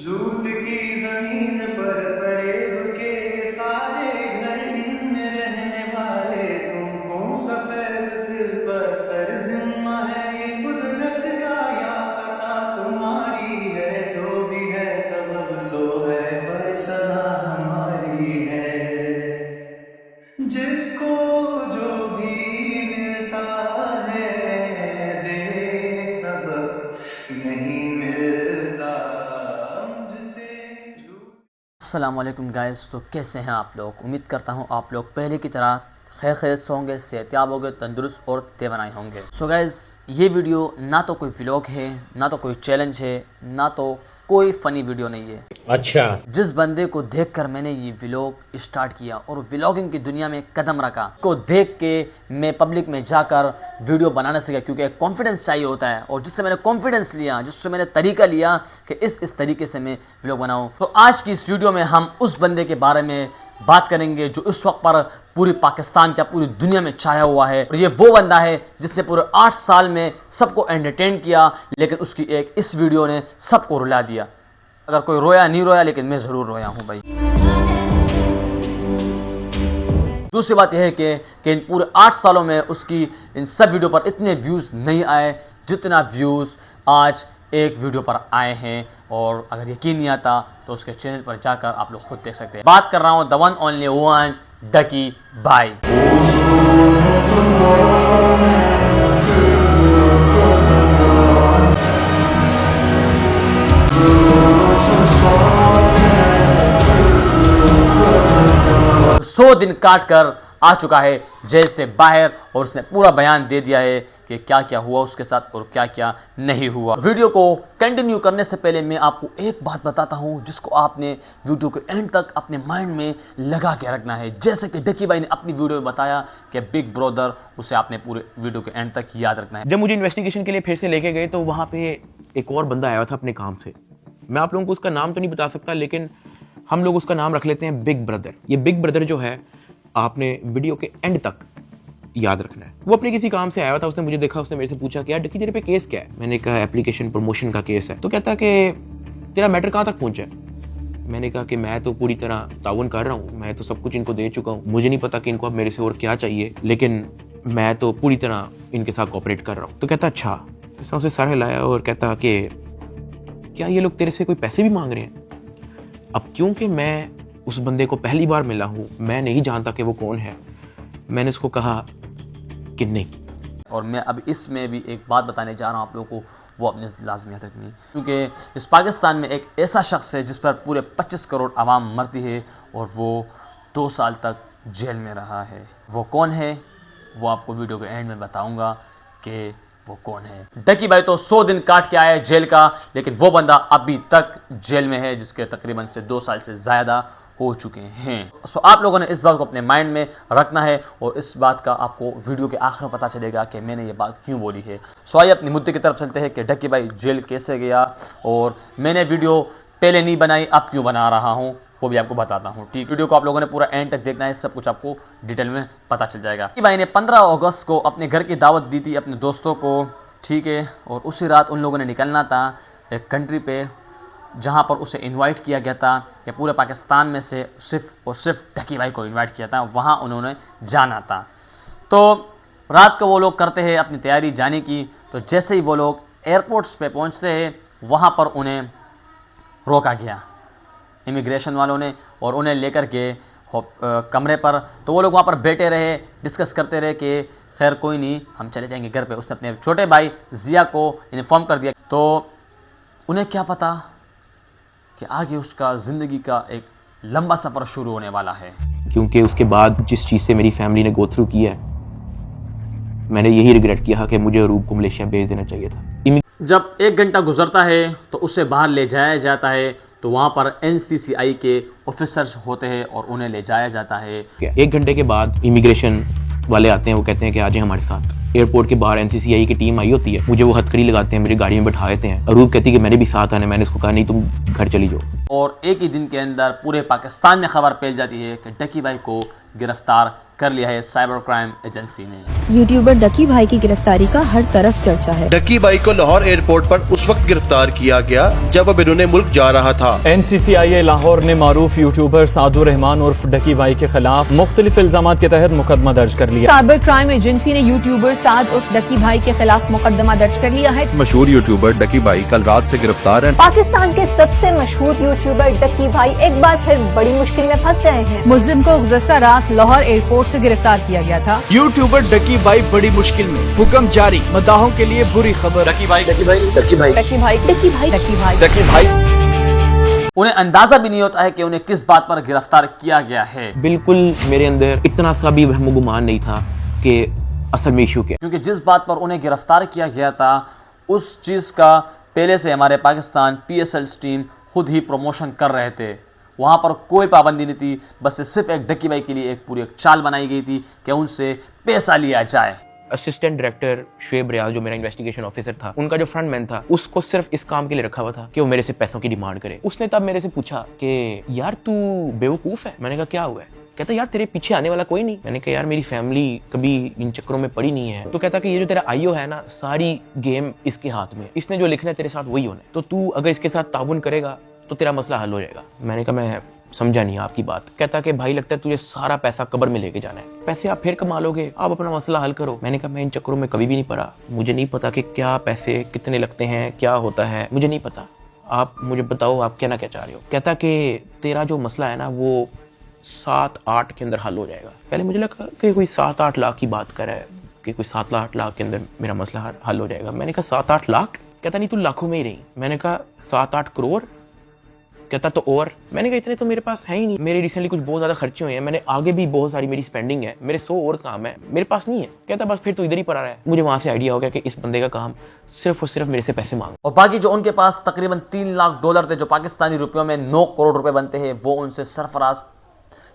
लूट की जमीन पर फरेब के सारे घर इनमें रहने वाले तुमको सफेद दिल पर जिम्मा है ये कुदरत का या खता तुम्हारी है जो भी है सबब सो है पर सजा हमारी है जिसको जो भी मिलता है दे सबक नहीं मिलता मुझसे अस्सलाम वालेकुम गाइस। तो कैसे हैं आप लोग? उम्मीद करता हूं आप लोग पहले की तरह खैर खैर से होंगे, सेहतयाब होंगे, तंदुरुस्त और तेवनाई होंगे। सो गाइस, ये वीडियो ना तो कोई व्लॉग है, ना तो कोई चैलेंज है, ना तो कोई फ़नी वीडियो नहीं है। अच्छा, जिस बंदे को देखकर मैंने ये व्लॉग स्टार्ट किया और व्लॉगिंग की दुनिया में कदम रखा, को देख के मैं पब्लिक में जाकर वीडियो बनाने सीखा, क्योंकि एक कॉन्फिडेंस चाहिए होता है। और जिससे मैंने कॉन्फिडेंस लिया, जिससे मैंने तरीका लिया कि इस तरीके से मैं व्लॉग बनाऊं। तो आज की इस वीडियो में हम उस बंदे के बारे में बात करेंगे जो इस वक्त पर पूरी पाकिस्तान क्या पूरी दुनिया में छाया हुआ है। और ये वो बंदा है जिसने पूरे 8 साल में सबको एंटरटेन किया, लेकिन उसकी एक इस वीडियो ने सबको रुला दिया। अगर कोई रोया नहीं रोया, लेकिन मैं ज़रूर रोया हूँ भाई। दूसरी बात यह है कि इन पूरे 8 सालों में उसकी इन सब वीडियो पर इतने व्यूज़ नहीं आए जितना व्यूज़ आज एक वीडियो पर आए हैं। और अगर यकीन नहीं आता तो उसके चैनल पर जाकर आप लोग खुद देख सकते हैं। बात कर रहा हूँ द वन ओनली वन डकी भाई। सौ दिन काट कर आ चुका है जेल से बाहर और उसने पूरा बयान दे दिया है कि क्या क्या हुआ उसके साथ और क्या क्या नहीं हुआ। वीडियो को कंटिन्यू करने से पहले मैं आपको एक बात बताता हूं जिसको आपने वीडियो के एंड तक अपने माइंड में लगा के रखना है। जैसे कि डकी भाई ने अपनी वीडियो में बताया कि बिग ब्रदर, उसे आपने पूरे वीडियो के एंड तक याद रखना है। जब मुझे इन्वेस्टिगेशन के लिए फिर से लेके गए तो वहां पे एक और बंदा आया था अपने काम से। मैं आप लोगों को उसका नाम तो नहीं बता सकता, लेकिन हम लोग उसका नाम रख लेते हैं बिग ब्रदर। ये बिग ब्रदर जो है, आपने वीडियो के एंड तक याद रखना है। वो अपने किसी काम से आया था, उसने मुझे देखा, उसने मेरे से पूछा कि यार डकी तेरे पे केस क्या है। मैंने कहा एप्लीकेशन प्रमोशन का केस है। तो कहता कि तेरा मैटर कहाँ तक पहुंचा है। मैंने कहा कि मैं तो पूरी तरह ताउन कर रहा हूँ, मैं तो सब कुछ इनको दे चुका हूँ, मुझे नहीं पता कि इनको अब मेरे से और क्या चाहिए, लेकिन मैं तो पूरी तरह इनके साथ कोऑपरेट कर रहा हूँ। तो कहता अच्छा। उसने उसे सर हिलाया और कहता कि क्या ये लोग तेरे से कोई पैसे भी मांग रहे हैं। अब क्योंकि मैं उस बंदे को पहली बार मिला हूँ, मैं नहीं जानता कि वो कौन है, मैंने उसको कहा कि नहीं। और मैं अब इसमें भी एक बात बताने जा रहा हूँ आप लोगों को, वो अपने लाजमी याद रखनी है, क्योंकि इस पाकिस्तान में एक ऐसा शख्स है जिस पर पूरे 25 करोड़ आवाम मरती है और वो 2 साल तक जेल में रहा है। वो कौन है वो आपको वीडियो के एंड में बताऊँगा कि वो कौन है। डकी भाई तो 100 दिन काट के आया है जेल का, लेकिन वो बंदा अभी तक जेल में है जिसके तकरीबन से 2 साल से ज़्यादा हो चुके हैं। सो आप लोगों ने इस बात को अपने माइंड में रखना है और इस बात का आपको वीडियो के आखिर में पता चलेगा कि मैंने ये बात क्यों बोली है। सो आइए अपने मुद्दे की तरफ चलते हैं कि डकी भाई जेल कैसे गया और मैंने वीडियो पहले नहीं बनाई, अब क्यों बना रहा हूँ वो भी आपको बताता हूँ। ठीक, वीडियो को आप लोगों ने पूरा एंड तक देखना है, सब कुछ आपको डिटेल में पता चल जाएगा। डकी भाई ने 15 अगस्त को अपने घर की दावत दी थी अपने दोस्तों को, ठीक है, और उसी रात उन लोगों ने निकलना था एक कंट्री पे जहाँ पर उसे इनवाइट किया गया था कि पूरे पाकिस्तान में से सिर्फ और सिर्फ डकी भाई को इनवाइट किया था, वहाँ उन्होंने जाना था। तो रात को वो लोग करते हैं अपनी तैयारी जाने की। तो जैसे ही वो लोग एयरपोर्ट्स पे पहुँचते हैं, वहाँ पर उन्हें रोका गया इमिग्रेशन वालों ने और उन्हें लेकर के कमरे पर। तो वो लोग वहाँ पर बैठे रहे, डिस्कस करते रहे कि खैर कोई नहीं, हम चले जाएंगे घर पे। उसने अपने छोटे भाई जिया को इन्फॉर्म कर दिया। तो उन्हें क्या पता कि आगे उसका ज़िंदगी का एक लंबा सफ़र शुरू होने वाला है, क्योंकि उसके बाद जिस चीज़ से मेरी फैमिली ने गो थ्रू किया है, मैंने यही रिग्रेट किया कि मुझे अरूब को मलेशिया भेज देना चाहिए था। जब 1 घंटा गुजरता है तो उसे बाहर ले जाया जाता है। तो वहाँ पर NCCI के ऑफिसर्स होते हैं और उन्हें ले जाया जाता है। 1 घंटे के बाद इमिग्रेशन वाले आते हैं, वो कहते हैं कि आ जाए हमारे साथ। एयरपोर्ट के बाहर NCCI की टीम आई होती है, मुझे वो हथकड़ी लगाते हैं, मुझे गाड़ी में बैठा देते हैं। अरूब कहती है कि मैंने भी साथ आना है। मैंने इसको कहा नहीं, तुम घर चली जाओ। और एक ही दिन के अंदर पूरे पाकिस्तान में खबर फैल जाती है कि डकी भाई को गिरफ्तार कर लिया है साइबर क्राइम एजेंसी ने। यूट्यूबर डकी भाई की गिरफ्तारी का हर तरफ चर्चा है। डकी भाई को लाहौर एयरपोर्ट पर उस वक्त गिरफ्तार किया गया जब अब इन्होंने मुल्क जा रहा था। NCCIA लाहौर ने मारूफ यूट्यूबर सादुर रहमान उर्फ डकी भाई के खिलाफ मुख्तलिफ इल्जामात के तहत मुकदमा दर्ज कर लिया। साइबर क्राइम एजेंसी ने यूट्यूबर साद उर्फ डकी भाई के खिलाफ मुकदमा दर्ज कर लिया है। मशहूर यूट्यूबर डकी भाई कल रात से गिरफ्तार हैं। पाकिस्तान के सबसे मशहूर यूट्यूबर डकी भाई एक बार फिर बड़ी मुश्किल में फंस गए हैं। मुल्जिम को गुज़श्ता रात लाहौर एयरपोर्ट से गिरफ्तार किया गया था। यूट्यूबर डकी भाई बड़ी मुश्किल में, हुक्म जारी, मदाहों के लिए बुरी खबर। डकी भाई डकी भाई डकी भाई डकी भाई डकी भाई डकी भाई डकी भाई उन्हें अंदाजा भी नहीं होता है कि उन्हें किस बात पर गिरफ्तार किया गया है। बिल्कुल मेरे अंदर इतना सा भी वहम गुमान नहीं था कि असल में इशू क्या, क्योंकि जिस बात पर उन्हें गिरफ्तार किया गया था उस चीज़ का पहले से हमारे पाकिस्तान PSL टीम खुद ही प्रमोशन कर रहे थे। वहाँ पर कोई पाबंदी नहीं थी, बस सिर्फ एक डकी भाई के लिए एक पूरी एक चाल बनाई गई थी कि उनसे पैसा लिया जाए। असिस्टेंट डायरेक्टर शुएब रियाज जो मेरा इन्वेस्टिगेशन ऑफिसर था, उनका जो फ्रंटमैन था, उसको सिर्फ इस काम के लिए रखा हुआ था कि वो मेरे से पैसों की डिमांड करे। उसने तब मेरे से पूछा कि यार तू बेवकूफ़ है। मैंने कहा क्या हुआ है? कहता यार तेरे पीछे आने वाला कोई नहीं। मैंने कहा यार मेरी फैमिली कभी इन चक्करों में पड़ी नहीं है। तो कहता कि ये जो तेरा आईओ है ना, सारी गेम इसके हाथ में, इसने जो लिखना है तेरे साथ वही होना है, तो तू अगर इसके साथ ताउन करेगा तो तेरा मसला हल हो जाएगा। मैंने कहा मैं समझा नहीं आपकी बात। कहता कि भाई लगता है तुझे सारा पैसा कब्र में लेके जाना है, पैसे आप फिर कमा लोगे, आप अपना मसला हल करो। मैंने कहा मैं इन चक्करों में कभी भी नहीं पड़ा, मुझे नहीं पता कि क्या पैसे कितने लगते हैं, क्या होता है, मुझे नहीं पता। आप मुझे बताओ आप कहना क्या चाह रहे हो। कहता कि तेरा जो मसला है ना वो 7-8 के अंदर हल हो जाएगा। पहले मुझे लगा कि कोई 7-8 लाख की बात कर रहा है कि कोई 7-8 लाख के अंदर मेरा मसला हल हो जाएगा। मैंने कहा 7-8 लाख? कहता नहीं तू लाखों में ही रही। मैंने कहा 7-8 करोड़? कहता तो और। मैंने कहा इतने तो मेरे पास है ही नहीं, मेरे रिसेंटली कुछ बहुत ज़्यादा खर्चे हुए हैं, मैंने आगे भी बहुत सारी मेरी स्पेंडिंग है, मेरे 100 और काम है, मेरे पास नहीं है। कहता बस फिर तो इधर ही पड़ा रहा है। मुझे वहाँ से आइडिया हो गया कि इस बंदे का काम सिर्फ और सिर्फ मेरे से पैसे मांग। और बाकी जो उनके पास तकरीबन 3 लाख डॉलर थे, जो पाकिस्तानी रुपयों में 9 करोड़ रुपए बनते हैं, वो उनसे सरफराज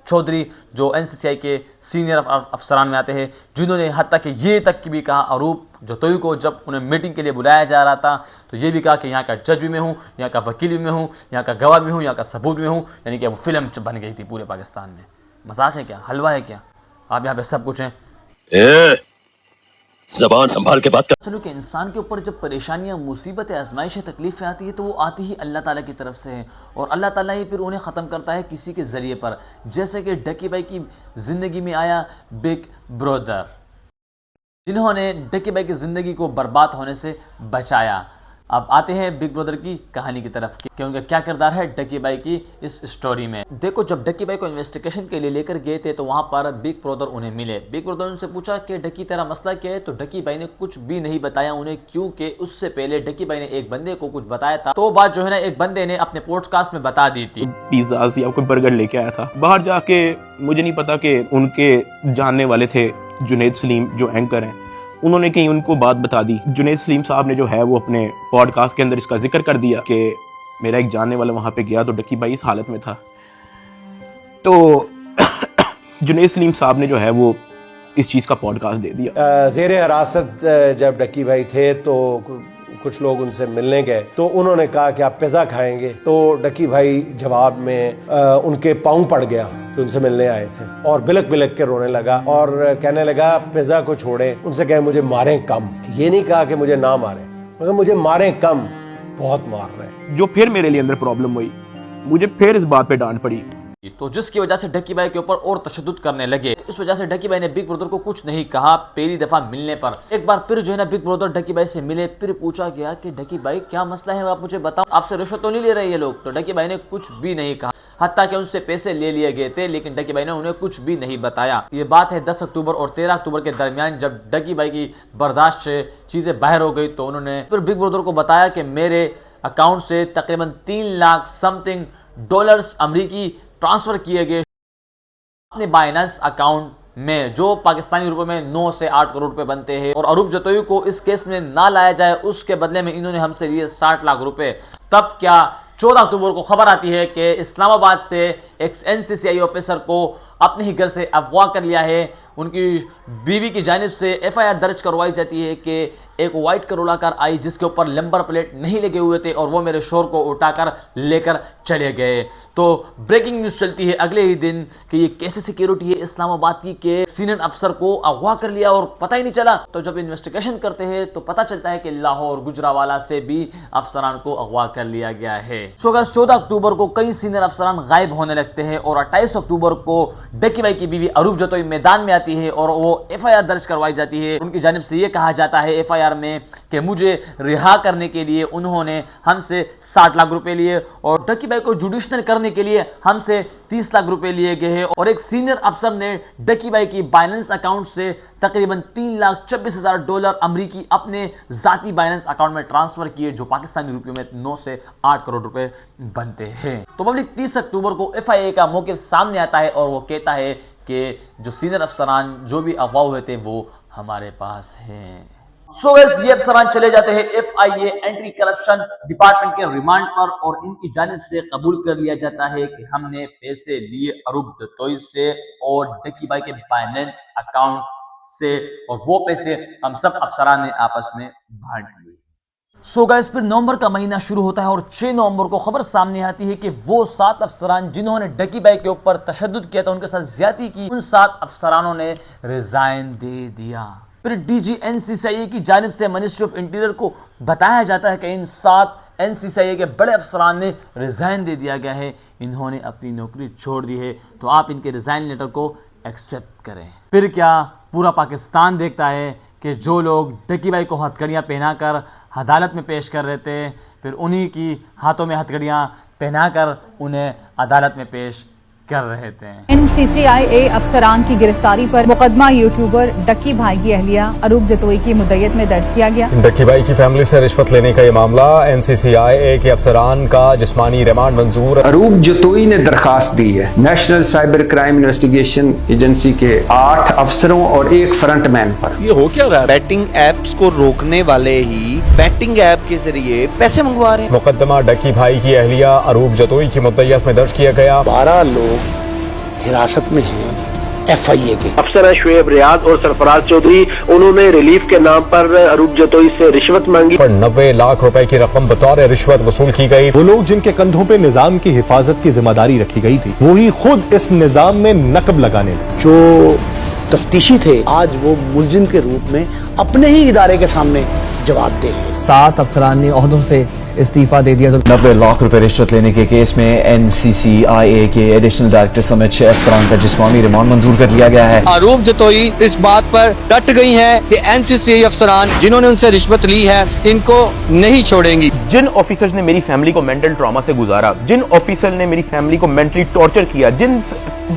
चौधरी जो NCCI के सीनियर अफसरान में आते हैं, जिन्होंने हत्ता कि ये तक की भी कहा अरूप जतोई को जब उन्हें मीटिंग के लिए बुलाया जा रहा था तो ये भी कहा कि यहाँ का जज भी मैं हूँ, यहाँ का वकील भी मैं हूँ, यहाँ का गवाह भी हूँ, यहाँ का सबूत भी हूँ। यानी कि वो फिल्म बन गई थी पूरे पाकिस्तान में। मजाक है क्या? हलवा है क्या? आप यहाँ पे सब कुछ हैं। ज़बान संभाल के बात कर। चलो कि इंसान के ऊपर जब परेशानियां, मुसीबतें, आजमाइशें, तकलीफ़ें आती है तो वो आती ही अल्लाह ताला की तरफ से है और अल्लाह ताला ही फिर उन्हें ख़त्म करता है किसी के ज़रिए पर। जैसे कि डकी भाई की ज़िंदगी में आया बिग ब्रदर, जिन्होंने डकी भाई की ज़िंदगी को बर्बाद होने से बचाया। अब आते हैं बिग ब्रदर की कहानी की तरफ कि उनका क्या किरदार है डकी भाई की इस स्टोरी में। देखो जब डकी भाई को इन्वेस्टिगेशन के लिए लेकर गए थे तो वहाँ पर बिग ब्रदर उन्हें मिले। बिग ब्रदर उनसे पूछा कि डकी तेरा मसला क्या है, तो डकी भाई ने कुछ भी नहीं बताया उन्हें, क्योंकि उससे पहले डकी भाई ने एक बंदे को कुछ बताया था। तो बात जो है ना एक बंदे ने अपने पॉडकास्ट में बता दी थी। पिज्जा या कोई बर्गर लेके आया था बाहर जाके, मुझे नहीं पता कि उनके जानने वाले थे जुनैद सलीम जो एंकर हैं, उन्होंने कहीं उनको बात बता दी। जुनैद सलीम साहब ने जो है वो अपने पॉडकास्ट के अंदर इसका जिक्र कर दिया कि मेरा एक जानने वाला वहाँ पे गया तो डकी भाई इस हालत में था। तो जुनैद सलीम साहब ने जो है वो इस चीज़ का पॉडकास्ट दे दिया। ज़ेरे हिरासत जब डकी भाई थे तो कुछ लोग उनसे मिलने गए तो उन्होंने कहा कि आप पिज़्ज़ा खाएंगे, तो डकी भाई जवाब में उनके पाँव पड़ गया जो उनसे मिलने आए थे और बिलक बिलक के रोने लगा और कहने लगा पिज़्ज़ा को छोड़े, उनसे कहे मुझे मारें कम। ये नहीं कहा कि मुझे ना मारें, मगर मुझे मारें कम, बहुत मार रहे हैं। जो फिर मेरे लिए अंदर प्रॉब्लम हुई, मुझे फिर इस बात पे डांट पड़ी, तो जिसकी वजह से डकी भाई के ऊपर और तशद्दुद करने लगे। इस वजह से डकी भाई ने बिग ब्रदर को कुछ नहीं कहा। पहली दफा मिलने पर एक बार फिर जो है ना बिग ब्रदर डकी भाई से मिले, फिर पूछा गया कि डकी भाई क्या मसला है, आप मुझे बताओ, आपसे रिश्वत तो नहीं ले रहे ये लोग। तो डकी भाई ने कुछ भी नहीं कहा, हत्ता कि उनसे पैसे ले लिए गए थे, लेकिन डकी भाई ने उन्हें कुछ भी नहीं बताया। ये बात है 10 अक्टूबर और 13 अक्टूबर के दरमियान, जब डकी भाई की बर्दाश्त से चीजें बाहर हो गई तो उन्होंने फिर बिग ब्रदर को बताया कि मेरे अकाउंट से तकरीबन 3 लाख समथिंग डॉलर्स अमरीकी ट्रांसफर किए गए अपने बाइनेंस अकाउंट में, जो पाकिस्तानी रुपए में 9 से 8 करोड़ रुपए बनते हैं, और अरूप जतोई को इस केस में ना लाया जाए उसके बदले में इन्होंने हमसे लिए 60 लाख रुपए। तब क्या 14 अक्टूबर को खबर आती है कि इस्लामाबाद से एक NCCI ऑफिसर को अपने ही घर से अगवा कर लिया है। उनकी बीवी की जानिब से FIR दर्ज करवाई जाती है कि एक व्हाइट करोला कार आई जिसके ऊपर नंबर प्लेट नहीं लगे हुए थे और वो मेरे शोर को उठाकर लेकर चले गए। तो ब्रेकिंग न्यूज चलती है अगले ही दिन कि ये कैसे सिक्योरिटी है इस्लामाबाद की के सीनियर अफसर को अगवा कर लिया और पता ही नहीं चला। तो जब इन्वेस्टिगेशन करते हैं तो पता चलता है कि लाहौर गुजरावाला से भी अफसरान को अगवा कर लिया गया है। सो अगस्त 14 अक्टूबर को कई सीनियर अफसरान गायब होने लगते हैं और 28 अक्टूबर को डक्की भाई की बीवी अरूप जतोई मैदान में आती है और वो FIR दर्ज करवाई जाती है। उनकी जानिब से ये कहा जाता है FIR में कि मुझे रिहा करने के लिए उन्होंने हमसे 60 लाख रुपए लिए और डक्की भाई को जुडिशनल करने के लिए हमसे 30 लाख रुपए लिए गए हैं और एक सीनियर अफसर ने डक्की भाई की बाइनेंस अकाउंट से तकरीबन $3,26,000 अमरीकी अपने जाती बाइनेंस अकाउंट में ट्रांसफर किए जो पाकिस्तानी रुपयों में 9 से 8 करोड़ रुपए बनते हैं। तो पब्लिक 30 अक्टूबर को FIA का मौके सामने आता है और वो कहता है कि जो सीनियर अफसरान जो भी अगवा हुए थे वो हमारे पास हैं। सो गाइस ये अफसरान चले जाते हैं FIA एंटी करप्शन डिपार्टमेंट के रिमांड पर और इनकी जानिब से कबूल कर लिया जाता है कि हमने पैसे लिए अरूप जतोई से और डक्की भाई के बाइनेंस अकाउंट से और वो पैसे हम सब अफसरान ने आपस में बांट लिए। सो गाइस फिर नवंबर का महीना शुरू होता है और 6 नवंबर को खबर सामने आती है कि वो 7 अफसरान जिन्होंने डक्की भाई के ऊपर तशद्दुद किया था, उनके साथ ज्यादती की, उन 7 अफसरानों ने रिजाइन दे दिया। फिर DG NCCIA की जानिब से मिनिस्ट्री ऑफ इंटीरियर को बताया जाता है कि इन 7 NCCIA के बड़े अफसरान ने रिजाइन दे दिया गया है, इन्होंने अपनी नौकरी छोड़ दी है, तो आप इनके रिजाइन लेटर को एक्सेप्ट करें। फिर क्या पूरा पाकिस्तान देखता है कि जो लोग डक्की भाई को हथकड़ियाँ पहनाकर अदालत में पेश कर रहे थे, फिर उन्हीं की हाथों में हथकड़ियाँ पहनाकर उन्हें अदालत में पेश कर रहे थे। NCCIA अफसरान की गिरफ्तारी पर मुकदमा यूट्यूबर डक्की भाई की अहलिया अरूप जतोई की मुद्दत में दर्ज किया गया। डक्की भाई की फैमिली से रिश्वत लेने का ये मामला, NCCIA के अफसरान का जिस्मानी रिमांड मंजूर। अरूप जतोई ने दरखास्त दी है national cyber crime investigation agency के 8 अफसरों और 1 फ्रंटमैन पर। ये हो क्या रहा है? बैटिंग एप्स को रोकने वाले ही बैटिंग ऐप के जरिए पैसे मंगवा रहे हैं। मुकदमा डक्की भाई की अहलिया अरूप जतोई की मुद्दत में दर्ज किया गया। 12 लोग हिरासत में हैं FIA के। अफसर शुएब रियाज और सरफराज चौधरी, उन्होंने रिलीफ के नाम पर अरूप जतोई से रिश्वत मांगी पर 90 लाख रुपए की रकम बतौर रिश्वत वसूल की गई। वो लोग जिनके कंधों पे निजाम की हिफाजत की जिम्मेदारी रखी गई थी, वो ही खुद इस निजाम में नकब लगाने लगे। जो तफ्तीशी थे आज वो मुलजिम के रूप में अपने ही इदारे के सामने जवाब दे हैं। 7 अफसरान ने ओहदों से इस्तीफा दे दिया। तो 90 लाख रुपए रिश्वत लेने के केस में NCCIA के एडिशनल डायरेक्टर समेत 6 अफसरान का जिस्मानी रिमांड मंजूर कर लिया गया है। अरूप जतोई इस बात पर डट गई हैं कि NCCIA अफसरान जिन्होंने उनसे रिश्वत ली है इनको नहीं छोड़ेंगी। जिन ऑफिसर्स ने मेरी फैमिली को मेंटल ट्रॉमा से गुजारा, जिन ऑफिसर ने मेरी फैमिली को मेंटली टॉर्चर किया, जिन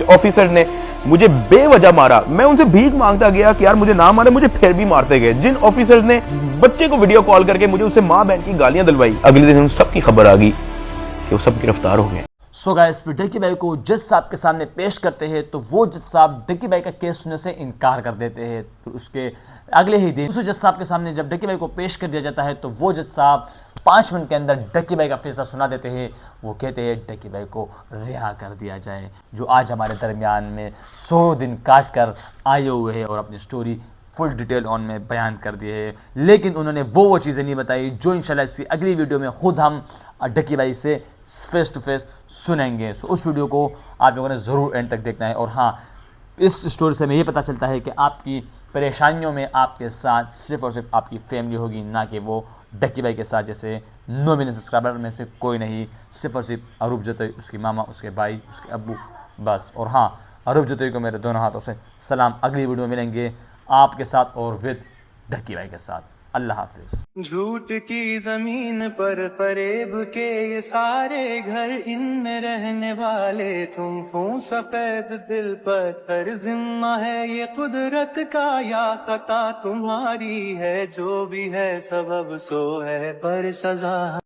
ऑफिसर ने मुझे बेवजह मारा, मैं उनसे भीख मांगता गया कि यार मुझे ना मारे, मुझे फिर भी मारते गए। जिन ऑफिसर्स ने बच्चे को वीडियो कॉल करके मुझे उससे माँ बहन की गालियां दिलवाई, अगले दिन उन सबकी खबर आ गई कि वो सब गिरफ्तार हो गए। सो गाइस फिर डक्की भाई को जज साहब के सामने पेश करते हैं तो वो जज साहब डक्की भाई का केस सुनने से इनकार कर देते हैं। तो उसके अगले ही दिन दूसरे जज साहब के सामने जब डक्की भाई को पेश कर दिया जाता है तो वो जज साहब 5 मिनट के अंदर डक्की भाई का फैसला सुना देते हैं। वो कहते हैं डक्की भाई को रिहा कर दिया जाए, जो आज हमारे दरमियान में 100 दिन काट कर आए हुए हैं और अपनी स्टोरी फुल डिटेल ऑन में बयान कर दिए है। लेकिन उन्होंने वो चीज़ें नहीं बताई जो इंशाल्लाह इसकी अगली वीडियो में खुद हम डक्की भाई से फेस टू फेस सुनेंगे। सो उस वीडियो को आप लोगों ने ज़रूर एंड तक देखना है। और हाँ, इस स्टोरी से हमें ये पता चलता है कि आपकी परेशानियों में आपके साथ सिर्फ और सिर्फ आपकी फैमिली होगी, ना कि वो डक्की भाई के साथ जैसे 9 मिलियन सब्सक्राइबर में से कोई नहीं, सिर्फ और सिर्फ अरूप जतोई, उसकी मामा, उसके भाई, उसके अब्बू, बस। और हाँ, अरूप जतोई को मेरे दोनों हाथों से सलाम। अगली वीडियो में मिलेंगे आपके साथ और विद डक्की भाई के साथ। अल्लाह हाफिज। झूठ की जमीन पर फरेब के ये सारे घर, इनमें रहने वाले तुम हो, सफेद दिल पत्थर जिम्मा है ये कुदरत का या खता तुम्हारी है, जो भी है सबब सो है पर सजा